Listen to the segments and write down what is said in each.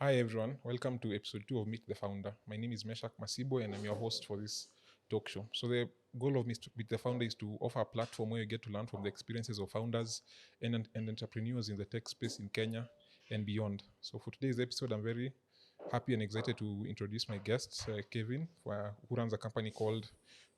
Hi everyone, welcome to episode 2 of Meet the Founder. My name is Meshak Masibo and I'm your host for this talk show. So the goal of Meet the Founder is to offer a platform where you get to learn from the experiences of founders and entrepreneurs in the tech space in Kenya and beyond. So for today's episode, I'm very happy and excited to introduce my guest, Kevin, who runs a company called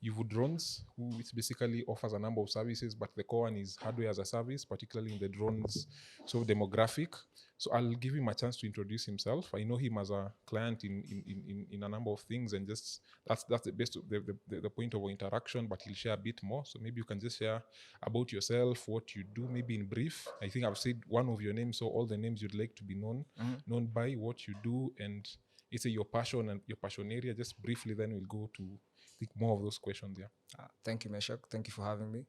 UVU Drones, who it basically offers a number of services, but the core one is hardware as a service, particularly in the drones demographic. So I'll give him a chance to introduce himself. I know him as a client in a number of things, and just that's the best the point of our interaction. But he'll share a bit more. So maybe you can just share about yourself, what you do, maybe in brief. I think I've said one of your names, so all the names you'd like to be known by, what you do, and it's your passion and your passion area. Just briefly, then we'll go to think more of those questions. Yeah. Thank you, Meshak. Thank you for having me.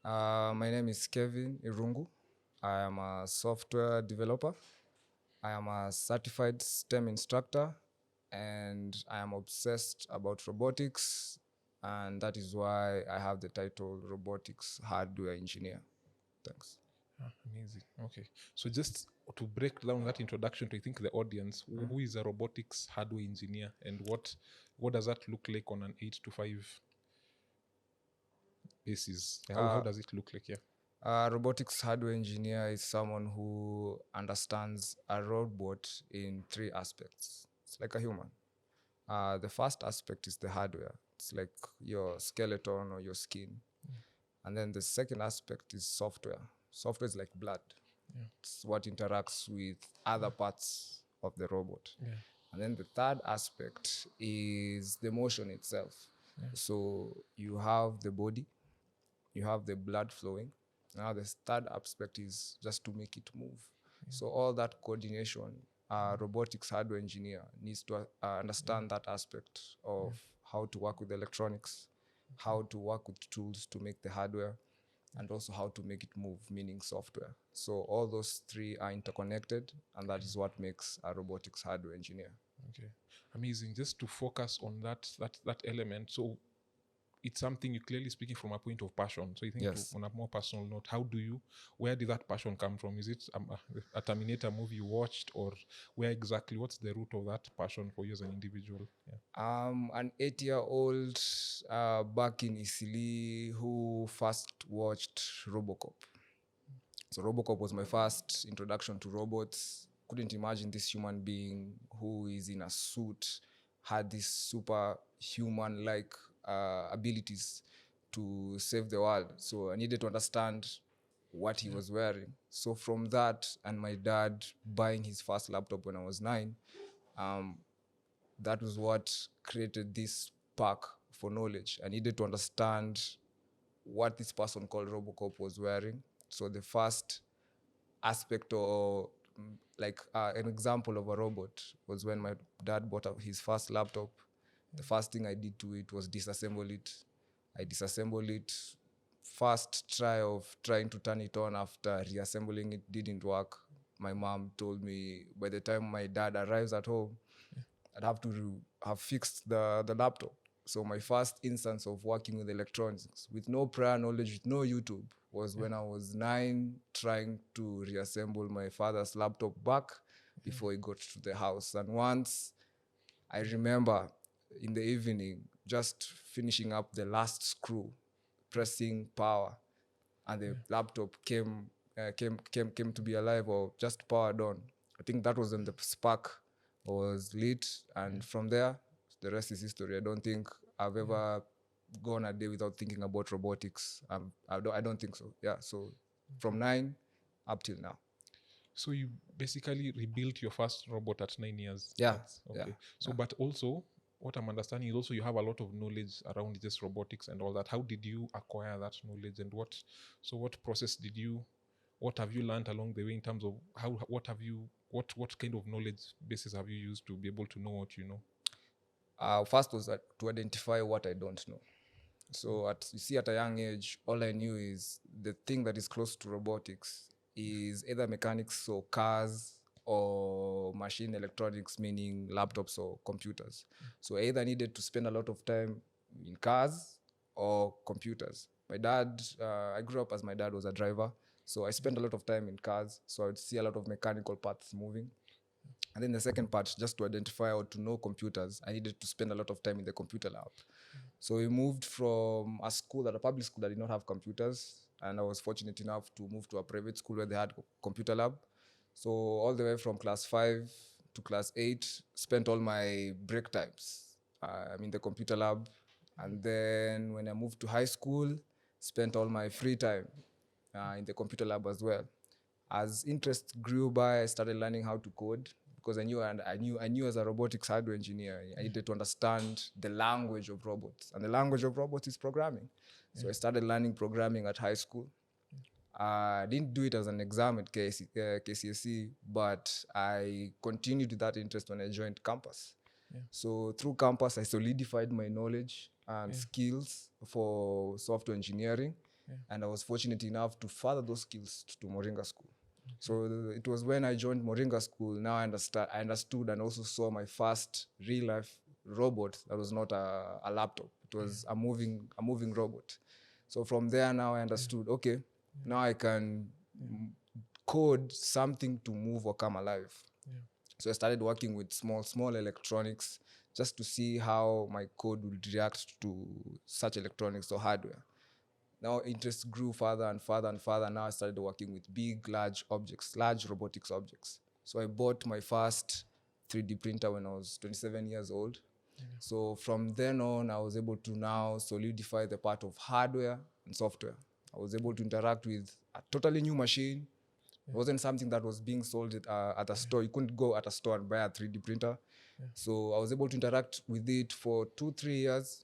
My name is Kevin Irungu. I am a software developer. I am a certified STEM instructor, and I am obsessed about robotics, and that is why I have the title Robotics Hardware Engineer. Thanks. Amazing. Okay. So just to break down that introduction to, I think, the audience, who is a robotics hardware engineer and what does that look like on an 8 to 5 basis? How does it look like? Yeah. A robotics hardware engineer is someone who understands a robot in three aspects. It's like a human. The first aspect is the hardware. It's like your skeleton or your skin. And then the second aspect is software. Software is like blood. It's what interacts with other parts of the robot. And then the third aspect is the motion itself. So you have the body, you have the blood flowing. Now the third aspect is just to make it move. So all that coordination, a robotics hardware engineer needs to understand that aspect of how to work with electronics, how to work with tools to make the hardware, and also how to make it move, meaning software. So all those three are interconnected, and that is what makes a robotics hardware engineer. Okay. Amazing. Just to focus on that element. So it's something you're clearly speaking from a point of passion. So I think on a more personal note, where did that passion come from? Is it a Terminator movie you watched, or what's the root of that passion for you as an individual? Yeah. An 8-year-old back in Isili who first watched RoboCop. So RoboCop was my first introduction to robots. Couldn't imagine this human being who is in a suit, had this superhuman-like abilities to save the world. So I needed to understand what he was wearing. So from that, and my dad buying his first laptop when I was 9, that was what created this spark for knowledge. I needed to understand what this person called RoboCop was wearing. So the first aspect or an example of a robot was when my dad bought his first laptop. The first thing I did to it was disassemble it. I disassembled it. First try of trying to turn it on after reassembling it didn't work. My mom told me by the time my dad arrives at home, I'd have to have fixed the laptop. So my first instance of working with electronics with no prior knowledge, with no YouTube, was when I was 9, trying to reassemble my father's laptop back before he got to the house. And once I remember in the evening, just finishing up the last screw, pressing power, and the laptop came to be alive or just powered on. I think that was when the spark was lit, and from there, the rest is history. I don't think I've ever gone a day without thinking about robotics. I don't think so. Yeah, so from 9 up till now. So you basically rebuilt your first robot at 9 years. Yeah. But also, what I'm understanding is also you have a lot of knowledge around just robotics and all that. How did you acquire that knowledge, and what have you learned along the way in terms of what kind of knowledge basis have you used to be able to know what you know? First was to identify what I don't know. So you see, at a young age, all I knew is the thing that is close to robotics is either mechanics, so cars, or machine electronics, meaning laptops or computers. So I either needed to spend a lot of time in cars or computers. My dad, I grew up as my dad was a driver, so I spent a lot of time in cars, so I would see a lot of mechanical parts moving. And then the second part, just to identify or to know computers, I needed to spend a lot of time in the computer lab. So we moved from a public school that did not have computers, and I was fortunate enough to move to a private school where they had computer lab. So all the way from class 5 to class 8, spent all my break times. I'm in the computer lab. And then when I moved to high school, spent all my free time in the computer lab as well. As interest grew by, I started learning how to code because I knew as a robotics hardware engineer, I needed to understand the language of robots, and the language of robots is programming. So I started learning programming at high school. I didn't do it as an exam at KCSE, but I continued that interest when I joined campus. So through campus, I solidified my knowledge and skills for software engineering, and I was fortunate enough to further those skills to Moringa School. So it was when I joined Moringa School, now I understood and also saw my first real life robot that was not a laptop. It was a moving robot. So from there now I understood, okay, now I can code something to move or come alive. So I started working with small electronics just to see how my code would react to such electronics or hardware. Now interest grew further and further and further. Now I started working with large robotics objects. So I bought my first 3D printer when I was 27 years old. So from then on, I was able to now solidify the part of hardware and software. I was able to interact with a totally new machine. It wasn't something that was being sold at a store. You couldn't go at a store and buy a 3D printer. So I was able to interact with it for 2-3 years.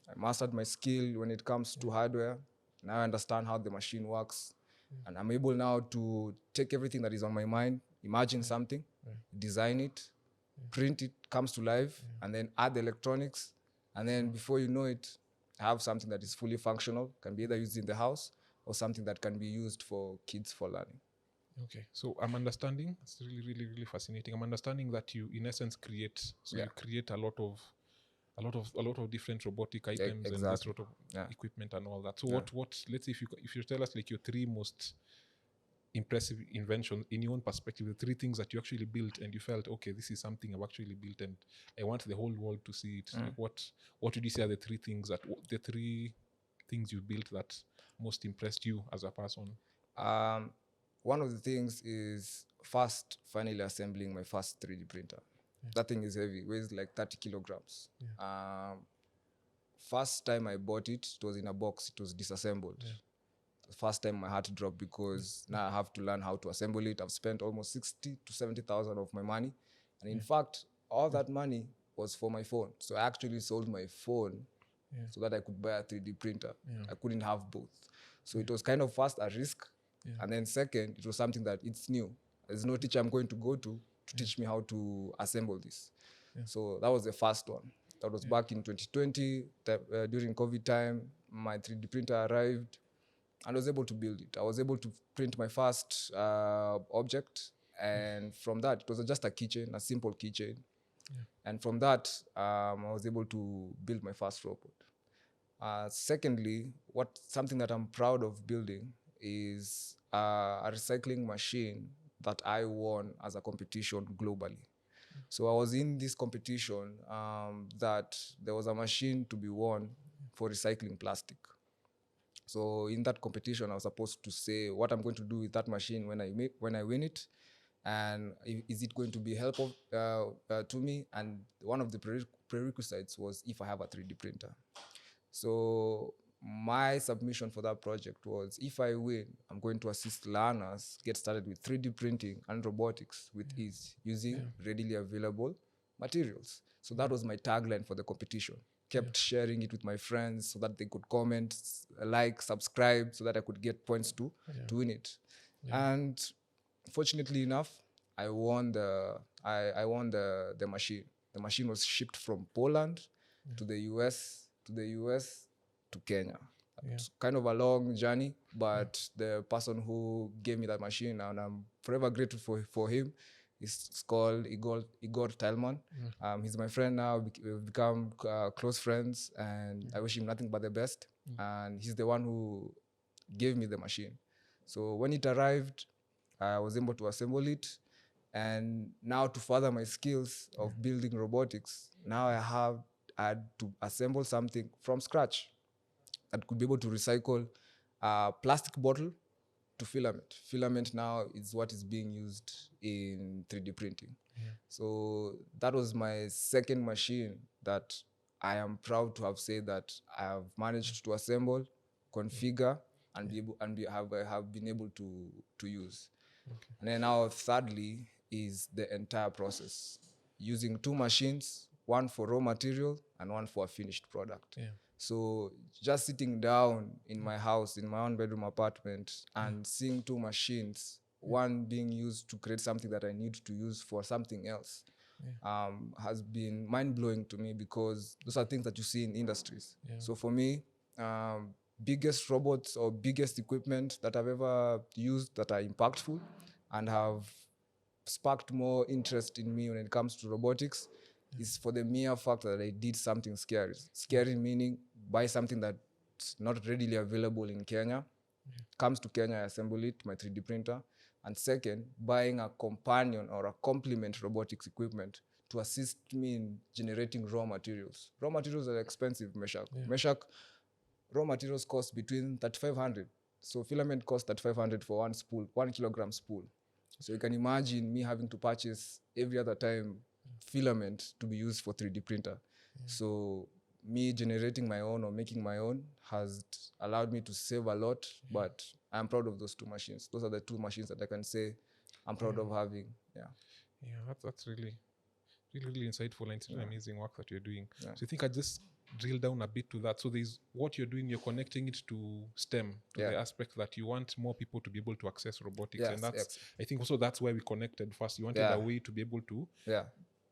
I mastered my skill when it comes to hardware. Now I understand how the machine works. And I'm able now to take everything that is on my mind, imagine something, design it, print it, comes to life, and then add the electronics. And then before you know it, I have something that is fully functional, can be either used in the house or something that can be used for kids for learning. Okay, so I'm understanding. It's really fascinating. I'm understanding that you, in essence, create. So you create a lot of different robotic items and this sort of equipment and all that. So what? Let's say if you tell us like your 3 most impressive inventions in your own perspective, the 3 things that you actually built and you felt, okay, this is something I've actually built and I want the whole world to see it. Like what would you say are the 3 things you built that most impressed you as a person? One of the things is finally assembling my first 3D printer. That thing is heavy, weighs like 30 kilograms. First time I bought it, it was in a box, it was disassembled. The first time my heart dropped because now I have to learn how to assemble it. I've spent almost 60 to 70,000 of my money. And in fact, all that money was for my phone. So I actually sold my phone so that I could buy a 3D printer. I couldn't have both. So it was kind of first a risk. And then second, it was something that it's new. There's no teacher I'm going to go to teach me how to assemble this. So that was the first one. That was back in 2020, during COVID time. My 3D printer arrived and I was able to build it. I was able to print my first object. And from that, it was just a keychain, a simple keychain. And from that, I was able to build my first robot. Secondly, something that I'm proud of building is a recycling machine that I won as a competition globally. So I was in this competition that there was a machine to be won for recycling plastic. So in that competition, I was supposed to say what I'm going to do with that machine when I win it, and is it going to be helpful to me? And one of the prerequisites was if I have a 3D printer. So my submission for that project was, if I win, I'm going to assist learners get started with 3D printing and robotics with ease using readily available materials. So that was my tagline for the competition. Kept sharing it with my friends so that they could comment, like, subscribe, so that I could get points to win it. And fortunately enough, I won the machine. The machine was shipped from Poland to the US to Kenya. It's kind of a long journey, but the person who gave me that machine, and I'm forever grateful for him, is called Igor Telman. He's my friend now. We've become close friends, and I wish him nothing but the best. And he's the one who gave me the machine. So when it arrived, I was able to assemble it. And now to further my skills of building robotics, now I had to assemble something from scratch that could be able to recycle a plastic bottle to filament. Filament now is what is being used in 3D printing. So that was my second machine that I am proud to have said that I have managed to assemble, configure, and have been able to use. And then now thirdly is the entire process, using two machines, one for raw material and one for a finished product. So just sitting down in my house, in my own bedroom apartment, and seeing two machines, one being used to create something that I need to use for something else, has been mind-blowing to me, because those are things that you see in industries. So for me, biggest robots or biggest equipment that I've ever used that are impactful and have sparked more interest in me when it comes to robotics is for the mere fact that I did something scary. Scary meaning buy something that's not readily available in Kenya, comes to Kenya, I assemble it, my 3D printer. And second, buying a companion or a complement robotics equipment to assist me in generating raw materials. Raw materials are expensive, Meshach. Meshach, raw materials cost between 3,500. So filament costs 3,500 for 1 kilogram spool. So you can imagine me having to purchase every other time filament to be used for 3D printer. So me generating my own or making my own has allowed me to save a lot, but I'm proud of those two machines. Those are the two machines that I can say I'm proud of having. That's really insightful, and it's really amazing work that you're doing. So I think I just drill down a bit to that. So there's what you're doing, you're connecting it to STEM, to the aspect that you want more people to be able to access robotics. And that's I think also that's where we connected first. You wanted a way to be able to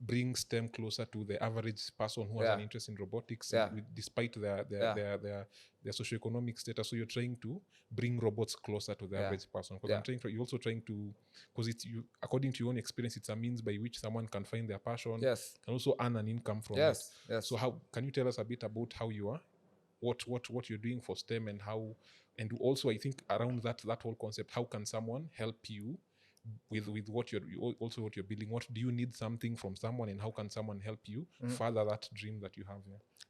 bring STEM closer to the average person who has an interest in robotics, despite their socioeconomic status. So you're trying to bring robots closer to the average person. Because you're also trying to, because it's you, according to your own experience, it's a means by which someone can find their passion, can also earn an income from it. So how can you tell us a bit about how you are, what you're doing for STEM, and how, and also I think around that whole concept, how can someone help you with what you're building? What do you need something from someone, and how can someone help you further that dream that you have?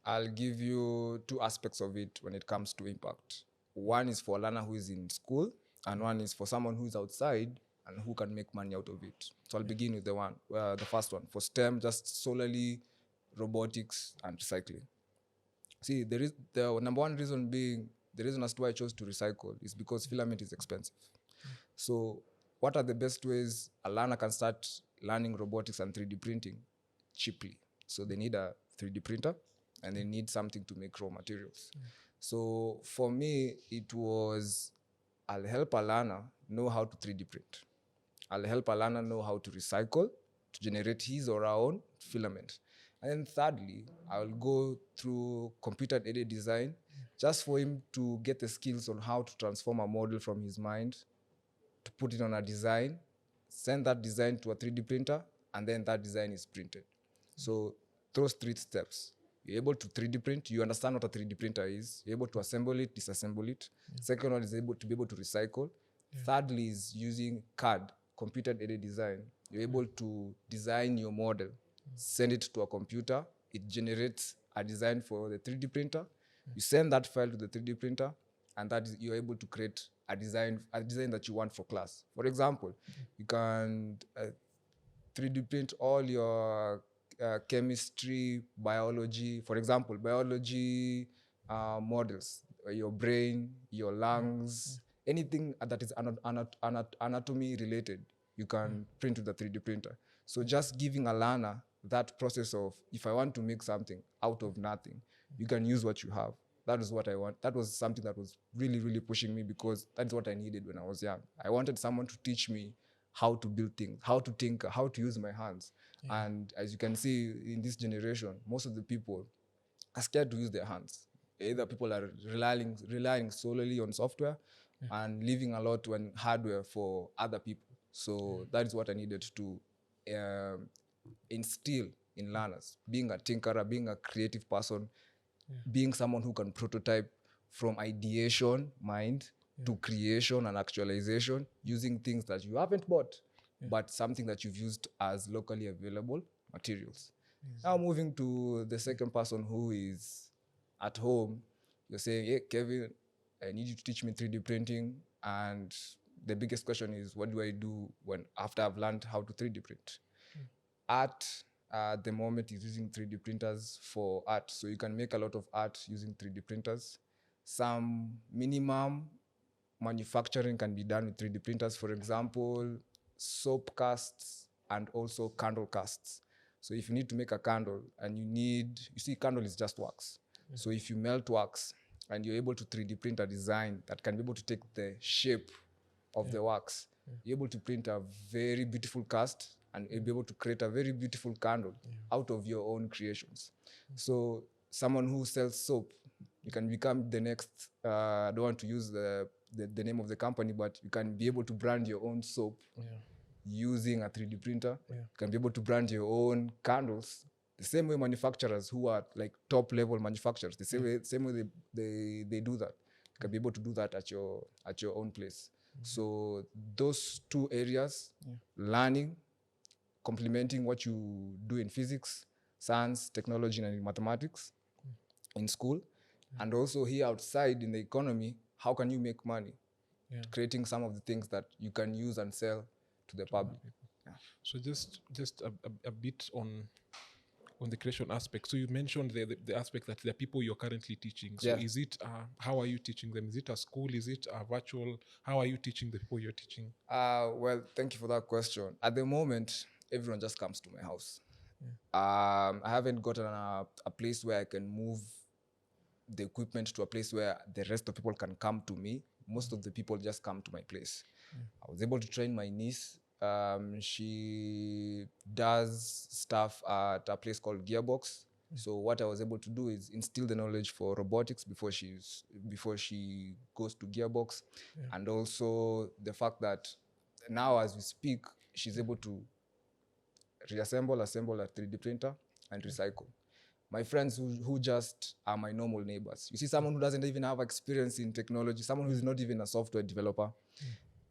I'll give you two aspects of it when it comes to impact. One is for a learner who is in school, and one is for someone who is outside and who can make money out of it. So I'll begin with the first one. For STEM, just solely robotics and recycling. See, there is the number one reason being, the reason as to why I chose to recycle is because filament is expensive. So what are the best ways a learner can start learning robotics and 3D printing cheaply? So they need a 3D printer and they need something to make raw materials. So for me, it was, I'll help a learner know how to 3D print. I'll help a learner know how to recycle to generate his or her own filament. And then thirdly, I'll go through computer-aided design just for him to get the skills on how to transform a model from his mind, to put it on a design, send that design to a 3D printer, and then that design is printed. So those 3 steps. You're able to 3D print, you understand what a 3D printer is, you're able to assemble it, disassemble it. Second one is able to be able to recycle. Thirdly is using CAD, computer-aided design. You're able to design your model, send it to a computer, it generates a design for the 3D printer. You send that file to the 3D printer, and that is, you're able to create a design that you want for class. For example, you can 3D print all your chemistry, biology, for example, biology models, your brain, your lungs, anything that is anatomy related, you can print with the 3D printer. So just giving a learner that process of, if I want to make something out of nothing, you can use what you have. That is what I want. That was something that was really, really pushing me, because that's what I needed when I was young. I wanted someone to teach me how to build things, how to think, how to use my hands. And as you can see in this generation, most of the people are scared to use their hands. Either people are relying solely on software and leaving a lot on hardware for other people. So that is what I needed to instill in learners, being a tinkerer, being a creative person, being someone who can prototype from ideation, mind, to creation and actualization, using things that you haven't bought. but something that you've used as locally available materials. Now moving to the second person who is at home, you're saying, hey, Kevin, I need you to teach me 3D printing. And the biggest question is, what do I do after I've learned how to 3D print? Art at the moment is using 3D printers for art. So you can make a lot of art using 3D printers. Some minimum manufacturing can be done with 3D printers. For example, soap casts and also candle casts. So if you need to make a candle and you see candle is just wax. So if you melt wax and you're able to 3D print a design that can be able to take the shape of the wax, you're able to print a very beautiful cast and you'll be able to create a very beautiful candle out of your own creations. So someone who sells soap, you can become the next, I don't want to use the name of the company, but you can be able to brand your own soap using a 3D printer. You can be able to brand your own candles the same way manufacturers who are like top level manufacturers, the same way they do that. You can be able to do that at your own place. So those two areas, learning, complementing what you do in physics, science, technology, and in mathematics in school, and also here outside in the economy, how can you make money? Creating some of the things that you can use and sell to the public. So just a bit on the creation aspect. So you mentioned the aspect that there are people you're currently teaching. So is it, how are you teaching them? Is it a school? Is it a virtual? How are you teaching the people you're teaching? Well, thank you for that question. At the moment, everyone just comes to my house. I haven't gotten a place where I can move the equipment to a place where the rest of people can come to me. Most of the people just come to my place. I was able to train my niece. She does stuff at a place called Gearbox. So what I was able to do is instill the knowledge for robotics before she goes to Gearbox. And also the fact that now as we speak, she's able to assemble a 3D printer and recycle. My friends who just are my normal neighbors. You see someone who doesn't even have experience in technology, someone who's not even a software developer,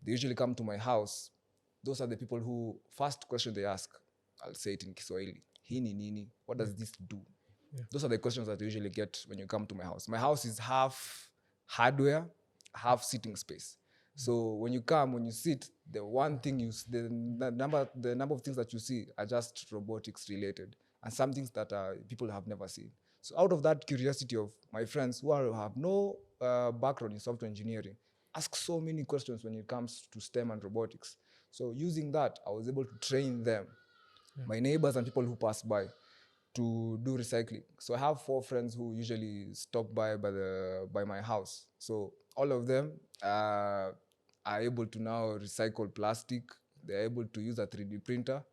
they usually come to my house. Those are the people who, first question they ask, I'll say it in Kiswahili, hii ni nini? What does this do? Those are the questions that you usually get when you come to my house. My house is half hardware, half sitting space. So when you come, when you sit, the one thing the number of things that you see are just robotics related, and some things that people have never seen. So out of that curiosity of my friends who have no background in software engineering, ask so many questions when it comes to STEM and robotics. So using that, I was able to train them, my neighbors and people who pass by, to do recycling. So I have 4 friends who usually stop by my house. So all of them are able to now recycle plastic. They're able to use a 3D printer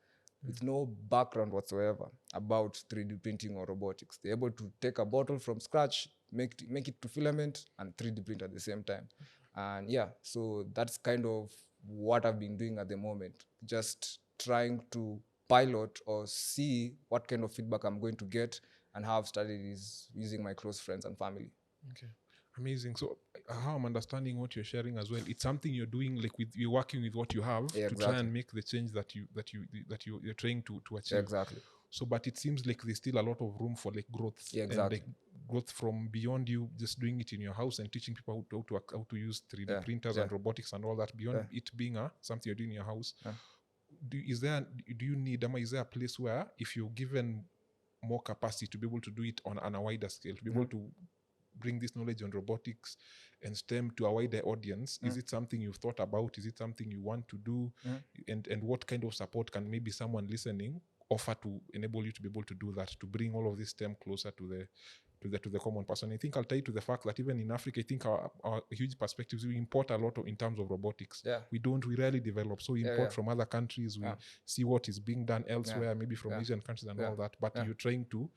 with no background whatsoever about 3D printing or robotics. They're able to take a bottle from scratch, make it to filament, and 3D print at the same time. And so that's kind of what I've been doing at the moment. Just trying to pilot or see what kind of feedback I'm going to get, and how I've started is using my close friends and family. Okay. Amazing. So how I'm understanding what you're sharing as well, it's something you're doing, like you're working with what you have to try and make the change that you're trying to achieve. Exactly. So, but it seems like there's still a lot of room for like growth. Exactly. And like growth from beyond you just doing it in your house and teaching people how to use 3D printers and robotics and all that, beyond it being something you're doing in your house. Is there a place where, if you're given more capacity to be able to do it on a wider scale, to be able to bring this knowledge on robotics and STEM to a wider audience, is it something you've thought about? Is it something you want to do? And what kind of support can maybe someone listening offer to enable you to be able to do that, to bring all of this STEM closer to the common person? I think I'll tie to the fact that even in Africa, I think our huge perspectives, we import a lot in terms of robotics. We rarely develop. So we import from other countries. We see what is being done elsewhere, maybe from Asian countries and all that. But you're trying to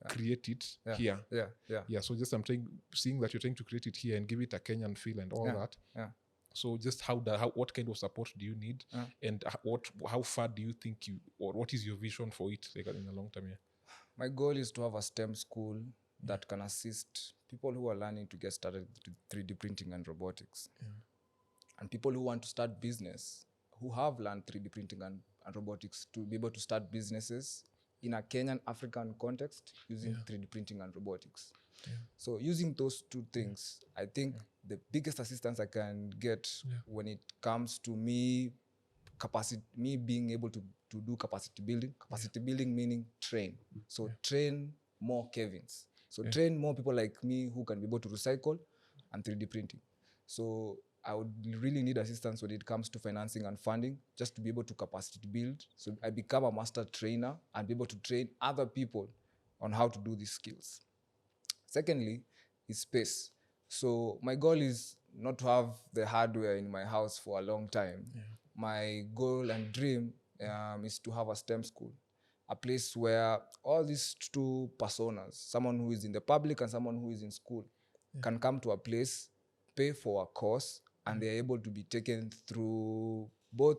create it here. So just seeing that you're trying to create it here and give it a Kenyan feel and all that. So just what kind of support do you need, and how far do you think or what is your vision for it, like in the long term? My goal is to have a STEM school that can assist people who are learning to get started with 3D printing and robotics, and people who want to start business, who have learned 3D printing and robotics to be able to start businesses in a Kenyan African context using 3D printing and robotics. So using those two things, I think the biggest assistance I can get when it comes to me being able to do capacity building. Capacity building meaning train. So train more Kevins. So train more people like me who can be able to recycle and 3D printing. So I would really need assistance when it comes to financing and funding, just to be able to capacity build. So I become a master trainer and be able to train other people on how to do these skills. Secondly, is space. So my goal is not to have the hardware in my house for a long time. My goal and dream is to have a STEM school, a place where all these two personas, someone who is in the public and someone who is in school, can come to a place, pay for a course, and they're able to be taken through both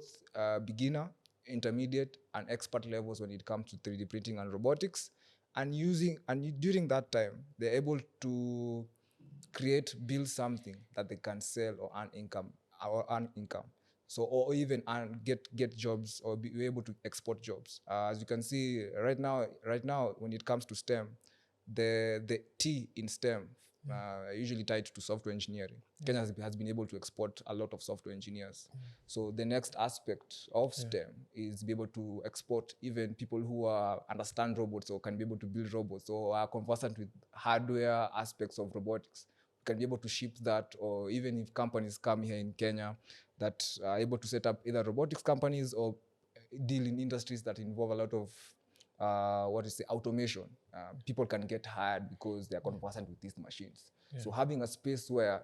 beginner, intermediate, and expert levels when it comes to 3D printing and robotics. And during that time, they're able to build something that they can sell or earn income. So, or even get jobs or be able to export jobs. As you can see right now, when it comes to STEM, the T in STEM usually tied to software engineering. Kenya has been able to export a lot of software engineers. So the next aspect of STEM is be able to export even people who understand robots or can be able to build robots or are conversant with hardware aspects of robotics. Can be able to ship that, or even if companies come here in Kenya that are able to set up either robotics companies or deal in industries that involve a lot of automation. People can get hired because they are conversant with these machines. So having a space where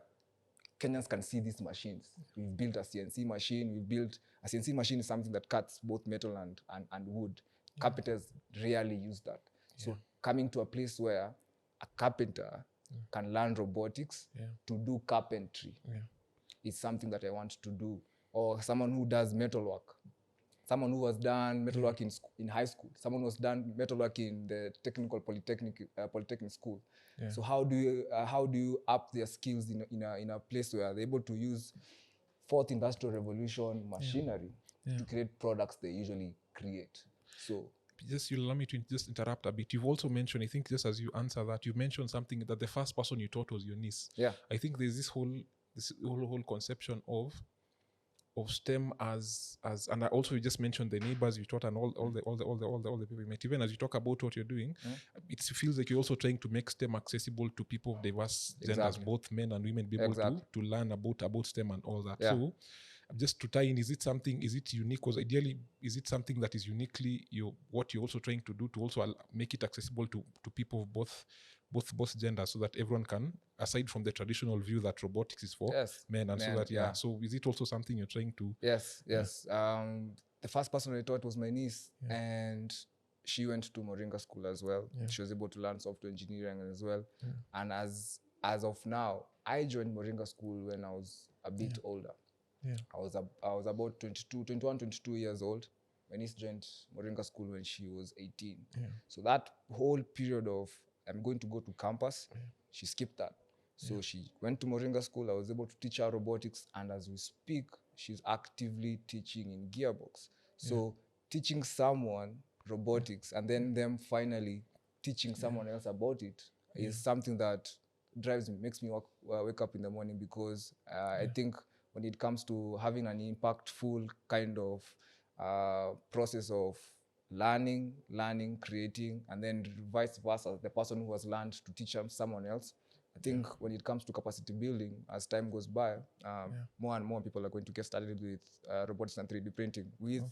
Kenyans can see these machines. We've built a CNC machine. A CNC machine is something that cuts both metal and wood. Carpenters rarely use that. So coming to a place where a carpenter can learn robotics to do carpentry is something that I want to do. Or someone who does metalwork. Someone who has done metalwork in high school. Someone who has done metalwork in the polytechnic school. So how do you up their skills in a place where they're able to use fourth industrial revolution machinery to create products they usually create? So just you allow me to just interrupt a bit. You've also mentioned, I think, just as you answer that, you mentioned something that the first person you taught was your niece. I think there's this whole conception of STEM as and also you just mentioned the neighbors you taught and all the people you met. Even as you talk about what you're doing, it feels like you're also trying to make STEM accessible to people of diverse genders, both men and women, be able to learn about STEM and all that. So just to tie in, is it unique? Because ideally, is it something that is uniquely what you're also trying to do to also make it accessible to people of both genders, so that everyone can, aside from the traditional view that robotics is for men, and so that so is it also something you're trying to? Yes. The first person I taught was my niece, and she went to Moringa School as well. She was able to learn software engineering as well. And as of now, I joined Moringa School when I was a bit older. I was about 22 years old. My niece joined Moringa School when she was 18. So that whole period of I'm going to go to campus, she skipped that. So she went to Moringa School. I was able to teach her robotics, and as we speak, she's actively teaching in Gearbox. So teaching someone robotics and then them finally teaching someone else about it is something that makes me wake up in the morning, because I think when it comes to having an impactful kind of process of learning, creating, and then vice versa, the person who has learned to teach someone else. I think when it comes to capacity building, as time goes by, more and more people are going to get started with robotics and 3D printing with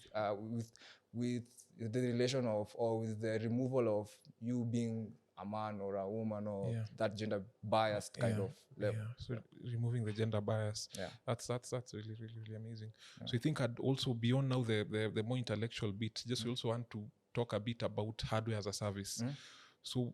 the relation of, or with the removal of you being a man or a woman, or that gender biased kind of level. So removing the gender bias. That's really, really, really amazing. So I think I'd also, beyond now the more intellectual bit, just we also want to talk a bit about hardware as a service. So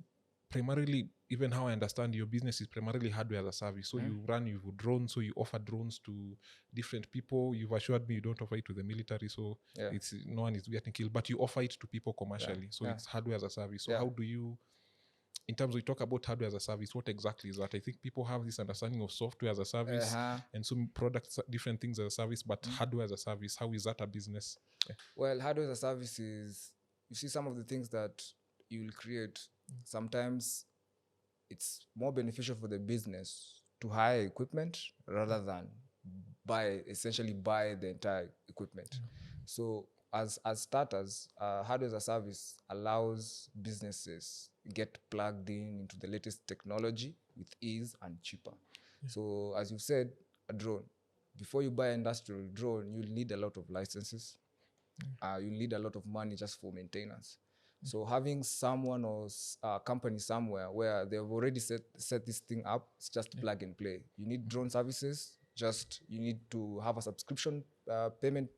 primarily, even how I understand your business is primarily hardware as a service. So you run drones, so you offer drones to different people. You've assured me you don't offer it to the military, so it's no one is getting killed, but you offer it to people commercially. So it's hardware as a service. So how do you in terms we talk about hardware as a service, what exactly is that? I think people have this understanding of software as a service and some products, different things as a service, but hardware as a service, how is that a business? Well, hardware as a service is, you see, some of the things that you will create, sometimes it's more beneficial for the business to hire equipment rather than essentially buy the entire equipment. So as starters, hardware as a service allows businesses get plugged into the latest technology with ease and cheaper. So as you said, a drone. Before you buy an industrial drone, you'll need a lot of licenses. You need a lot of money just for maintenance. So having someone or a company somewhere where they've already set this thing up, it's just plug and play. You need drone services, just you need to have a subscription payment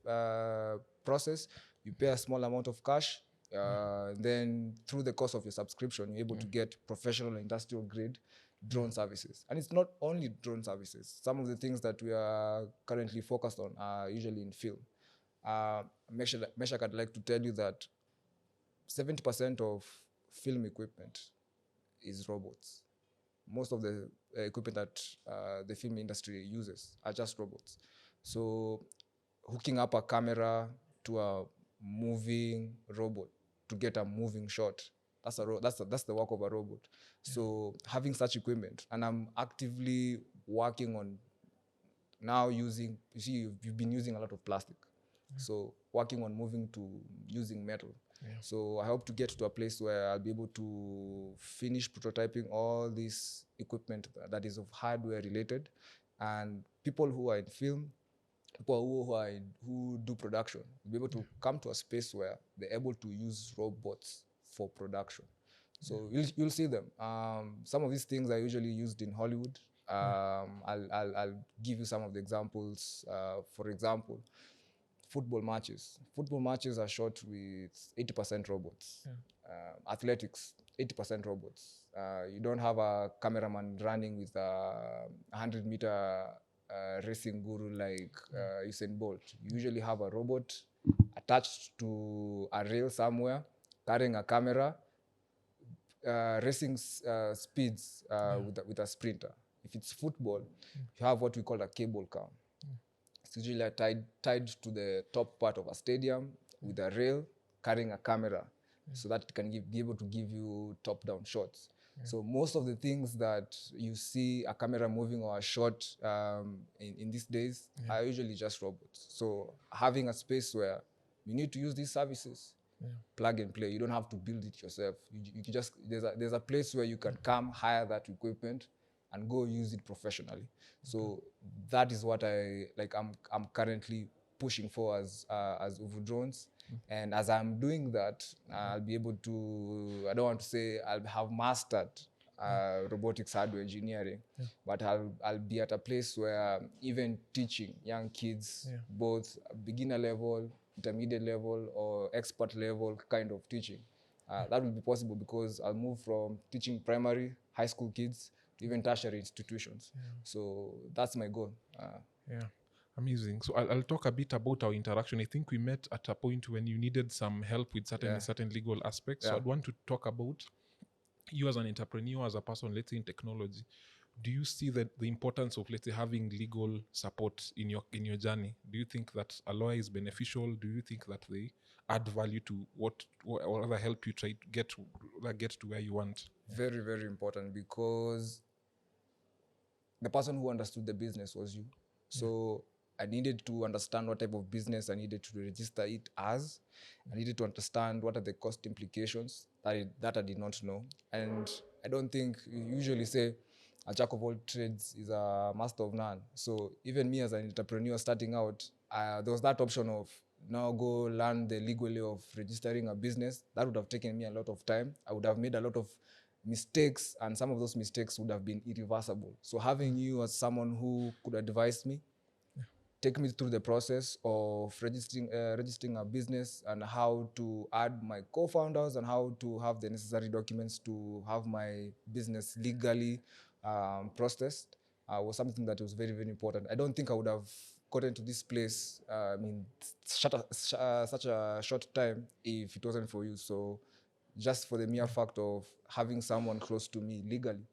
process. You pay a small amount of cash, then through the course of your subscription, you're able to get professional industrial grade drone services. And it's not only drone services. Some of the things that we are currently focused on are usually in film. Meshach, I'd like to tell you that 70% of film equipment is robots. Most of the equipment that the film industry uses are just robots. So hooking up a camera to a moving robot to get a moving shot, that's the work of a robot. So having such equipment, and I'm actively working on now using, you see, you've been using a lot of plastic. So working on moving to using metal. So I hope to get to a place where I'll be able to finish prototyping all this equipment that is of hardware related, and people who are in film, people who do production, will be able to come to a space where they're able to use robots for production. So you'll see them. Some of these things are usually used in Hollywood. I'll give you some of the examples. For example, football matches. Football matches are shot with 80% robots. Athletics, 80% robots. You don't have a cameraman running with a 100-meter racing guru like Usain Bolt. You usually have a robot attached to a rail somewhere, carrying a camera, racing speeds with a sprinter. If it's football, you have what we call a cable car. It's usually tied to the top part of a stadium with a rail carrying a camera, so that it can be able to give you top-down shots. So most of the things that you see a camera moving or a shot in these days are usually just robots. So having a space where you need to use these services, plug and play. You don't have to build it yourself. You can just, there's a place where you can come, hire that equipment, and go use it professionally. So that is what I'm currently pushing for as UVU drones. And as I'm doing that, I'll be able to, I don't want to say I'll have mastered robotics hardware engineering, but I'll be at a place where even teaching young kids, both beginner level, intermediate level, or expert level kind of teaching, that will be possible because I'll move from teaching primary, high school kids, to even tertiary institutions. So that's my goal. Amazing. So I'll talk a bit about our interaction. I think we met at a point when you needed some help with certain legal aspects. So I'd want to talk about you as an entrepreneur, as a person, let's say in technology. Do you see the importance of, let's say, having legal support in your journey? Do you think that a lawyer is beneficial? Do you think that they add value to or rather help you try to get to where you want? Very, very important, because the person who understood the business was you. So I needed to understand what type of business I needed to register it as. I needed to understand what are the cost implications that I did not know. And I don't think you usually say a jack of all trades is a master of none. So even me as an entrepreneur starting out, there was that option of now go learn the legal way of registering a business. That would have taken me a lot of time. I would have made a lot of mistakes, and some of those mistakes would have been irreversible. So having you as someone who could advise me, take me through the process of registering a business, and how to add my co-founders, and how to have the necessary documents to have my business legally processed, was something that was very, very important. I don't think I would have gotten to this place such a short time if it wasn't for you. So just for the mere fact of having someone close to me legally,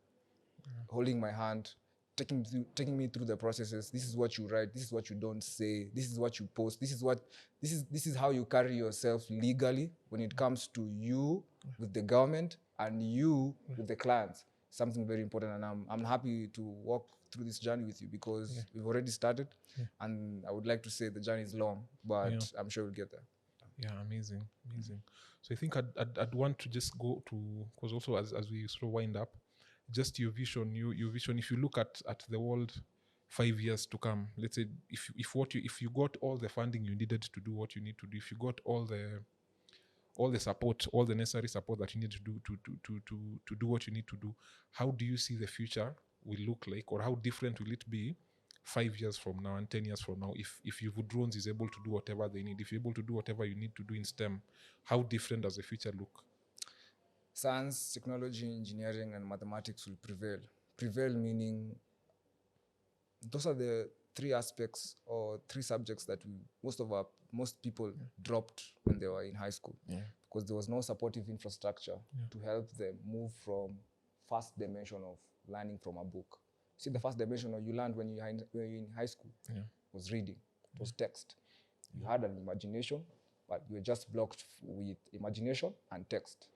holding my hand, taking me through the processes. This is what you write. This is what you don't say. This is what you post. This is how you carry yourself legally when it comes to you with the government and you with the clients. Something very important, and I'm happy to walk through this journey with you because we've already started, and I would like to say the journey is long, but I'm sure we'll get there. Yeah, amazing. So I think I'd want to just go to, because also as we sort of wind up, just your vision. Your vision. If you look at the world 5 years to come, let's say if you got all the funding you needed to do what you need to do, if you got all the support, all the necessary support that you need to do to do what you need to do, how do you see the future will look like, or how different will it be 5 years from now and 10 years from now if UVU Drones is able to do whatever they need, if you're able to do whatever you need to do in STEM, how different does the future look? Science, technology, engineering, and mathematics will prevail. Prevail meaning those are the three aspects or three subjects that most people dropped when they were in high school, because there was no supportive infrastructure to help them move from first dimension of learning from a book. See, the first dimension you learned when you're in high school was reading, was text. You had an imagination, but you were just blocked with imagination and text.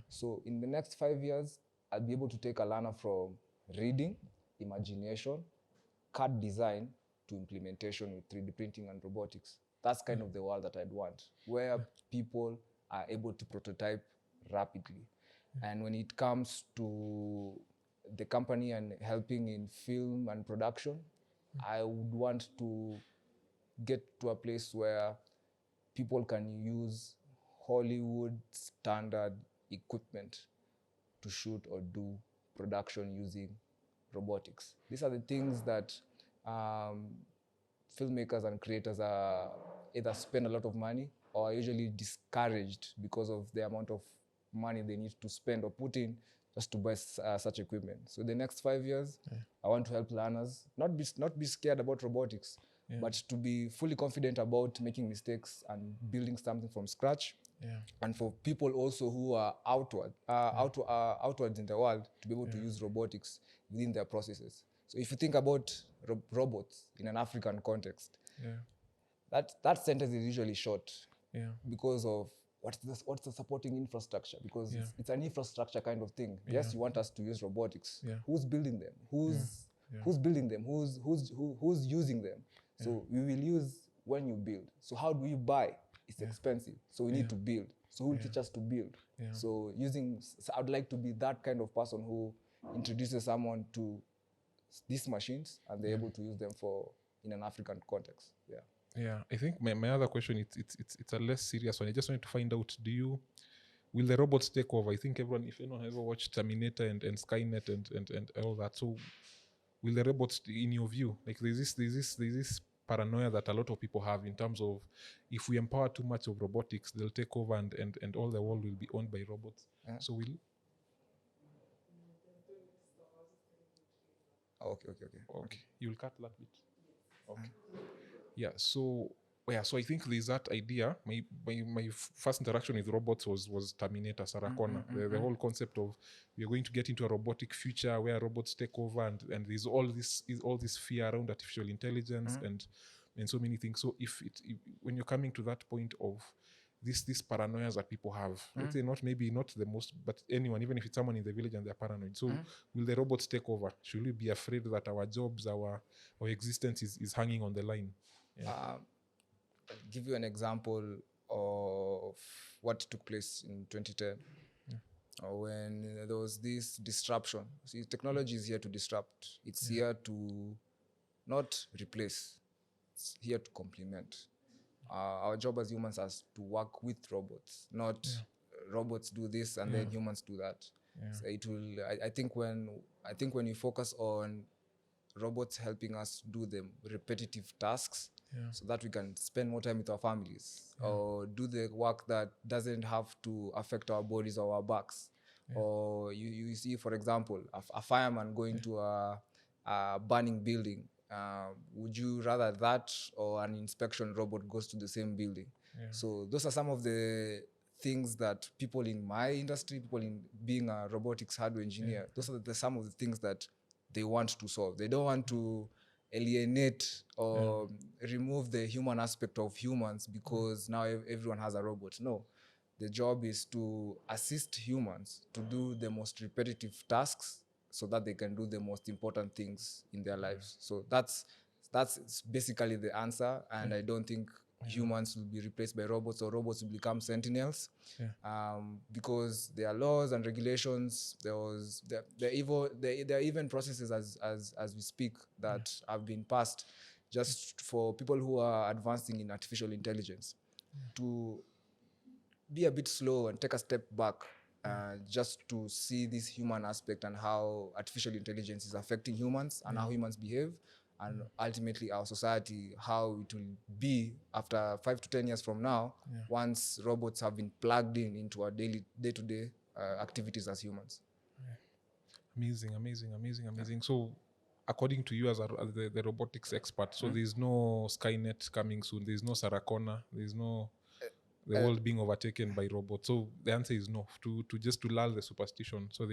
So in the next 5 years, I'll be able to take a learner from reading, imagination, CAD design to implementation with 3D printing and robotics. That's kind of the world that I'd want, where people are able to prototype rapidly. And when it comes to the company and helping in film and production, I would want to get to a place where people can use Hollywood standard equipment to shoot or do production using robotics. These are the things that filmmakers and creators are either spend a lot of money or are usually discouraged because of the amount of money they need to spend or put in just to buy such equipment. So the next 5 years, I want to help learners not be scared about robotics, but to be fully confident about making mistakes and building something from scratch. And for people also who are outwards in the world to be able to use robotics within their processes. So if you think about robots in an African context, that sentence is usually short because of what's the supporting infrastructure, because it's an infrastructure kind of thing. Yes, you want us to use robotics. Who's building them? Who's building them? Who's using them? So we will use when you build. So how do we buy? It's expensive. So we need to build. So who will teach us to build? So I'd like to be that kind of person who introduces someone to these machines and they're able to use them in an African context. I think my other question, it's a less serious one. I just wanted to find out, will the robots take over? I think if anyone has ever watched Terminator and Skynet and all that, so will the robots, in your view, like there's this paranoia that a lot of people have in terms of, if we empower too much of robotics, they'll take over and all the world will be owned by robots. So will... Okay. You'll cut that bit. Okay. So I think there's that idea. My first interaction with robots was Terminator, Sarah Connor. The whole concept of we're going to get into a robotic future where robots take over, and there's all this fear around artificial intelligence and so many things. So if when you're coming to that point of these paranoias that people have, let's say not the most, but anyone, even if it's someone in the village and they're paranoid. So will the robots take over? Should we be afraid that our jobs, our existence is hanging on the line? I'll give you an example of what took place in 2010 when there was this disruption. See, technology is here to disrupt. It's here to not replace. It's here to complement. Our job as humans is to work with robots, not robots do this and then humans do that. So it will. I think when you focus on robots helping us do the repetitive tasks, so that we can spend more time with our families, or do the work that doesn't have to affect our bodies or our backs. Or you see, for example, a fireman going to a burning building. Would you rather that or an inspection robot goes to the same building? So those are some of the things that people in my industry, people in being a robotics hardware engineer, those are some of the things that they want to solve. They don't want to alienate or remove the human aspect of humans because now everyone has a robot. No, the job is to assist humans to do the most repetitive tasks so that they can do the most important things in their lives. So that's basically the answer, and I don't think humans will be replaced by robots or robots will become sentinels. Because there are laws and regulations. There are even processes as we speak that have been passed just for people who are advancing in artificial intelligence to be a bit slow and take a step back just to see this human aspect and how artificial intelligence is affecting humans and how humans behave, and ultimately our society, how it will be after 5 to 10 years from now once robots have been plugged into our day-to-day activities as humans. Amazing. So according to you as the robotics expert, so there's no Skynet coming soon, there's no Sarah Connor, there's no the world being overtaken by robots. So the answer is no, to just to lull the superstition. So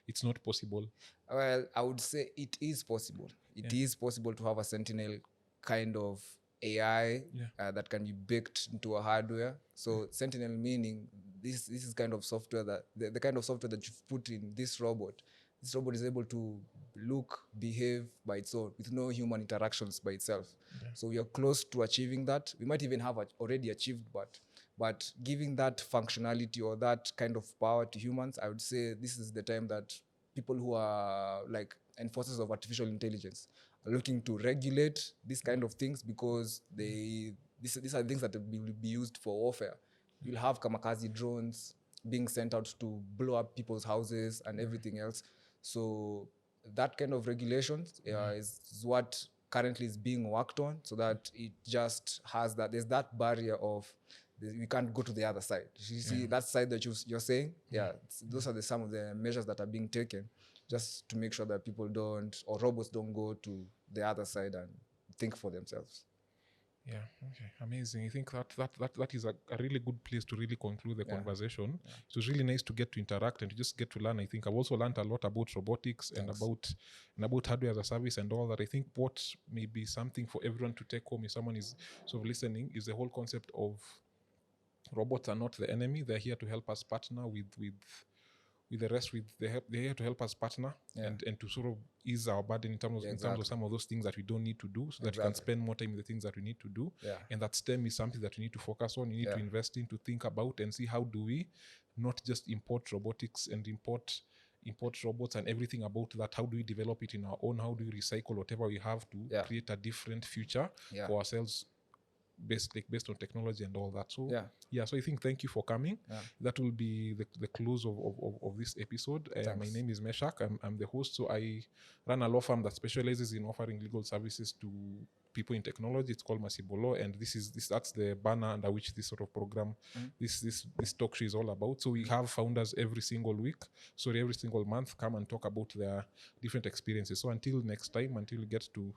it's not possible. Well, I would say it is possible. It is possible to have a sentinel kind of AI that can be baked into a hardware. So sentinel meaning this is kind of software that the kind of software that you've put in this robot. This robot is able to look, behave by its own with no human interactions by itself. So we are close to achieving that. We might even have already achieved, but giving that functionality or that kind of power to humans, I would say this is the time that people who are like enforcers of artificial intelligence are looking to regulate these kind of things, because these are things that will be used for warfare. You'll have kamikaze drones being sent out to blow up people's houses and everything else. So that kind of regulations is what currently is being worked on, so that it just has that, there's that barrier of we can't go to the other side. You see that side that you're saying? Those are some of the measures that are being taken just to make sure that people don't, or robots don't go to the other side and think for themselves. Yeah, okay, amazing. I think that is a really good place to really conclude the conversation. It was really nice to get to interact and to just get to learn. I think I've also learned a lot about robotics and about hardware as a service and all that. I think what may be something for everyone to take home if someone is sort of listening is the whole concept of robots are not the enemy. They're here to help us partner with the rest. They're here to help us partner and to sort of ease our burden in terms of some of those things that we don't need to do, so that we can spend more time in the things that we need to do. And that STEM is something that we need to focus on. You need to invest in, to think about and see how do we not just import robotics and import robots and everything about that. How do we develop it in our own? How do we recycle whatever we have to create a different future for ourselves, based on technology and all that. So so I think thank you for coming. That will be the close of this episode. My name is Meshak. I'm the host. So I run a law firm that specializes in offering legal services to people in technology. It's called Masibo Law, and that's the banner under which this sort of program, this talk show is all about. So we have founders every single month come and talk about their different experiences. So until next time, until we get to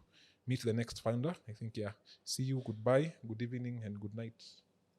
meet the next founder, I think see you, goodbye, good evening, and good night.